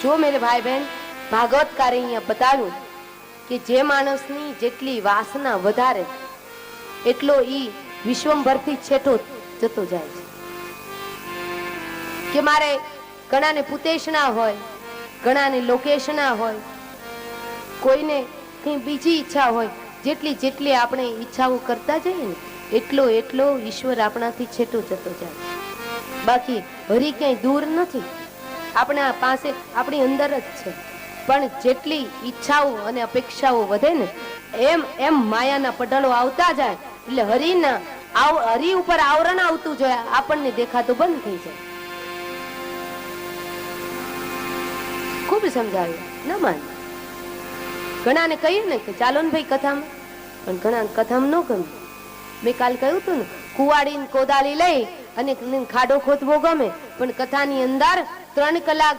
જો મેરે ભાઈ બહેન, ભાગવતકારે અહીંયા બતાવ્યું કે જે માણસની જેટલી વાસના વધારે એટલો ઈ વિશ્વંભરથી છેટો જતો જાય છે. કે મારે ઘણાને પુતેશના હોય, ઘણાને લોકેશના હોય, કોઈને કઈ બીજી ઈચ્છા હોય, જેટલી જેટલી આપણે ઈચ્છાઓ કરતા જઈએ ને એટલો એટલો ઈશ્વર આપણાથી છેટો જતો જાય. બાકી હરી ક્યાંય દૂર નથી, આપણા પાસે આપણી અંદર જ છે. પણ જેટલી ઈચ્છાઓ અને અપેક્ષાઓ વધે ને એમ એમ માયાના પટલો આવતા જાય એટલે હરી ઉપર આવરણ આવતું જાય, આપણને દેખાતું બંધ થઈ જાય. ખૂબ સમજાવ્યું, ન માન. ઘણાને કહ્યું ને કે ચાલો ને ભાઈ કથામાં, પણ ઘણા કથામાં ન ગમે. મેં કાલ કહ્યું હતું ને, કુવાડી કોદાળી લઈ અને ખાડો ખોદવો ગમે, પણ કથાની અંદર 3 કલાક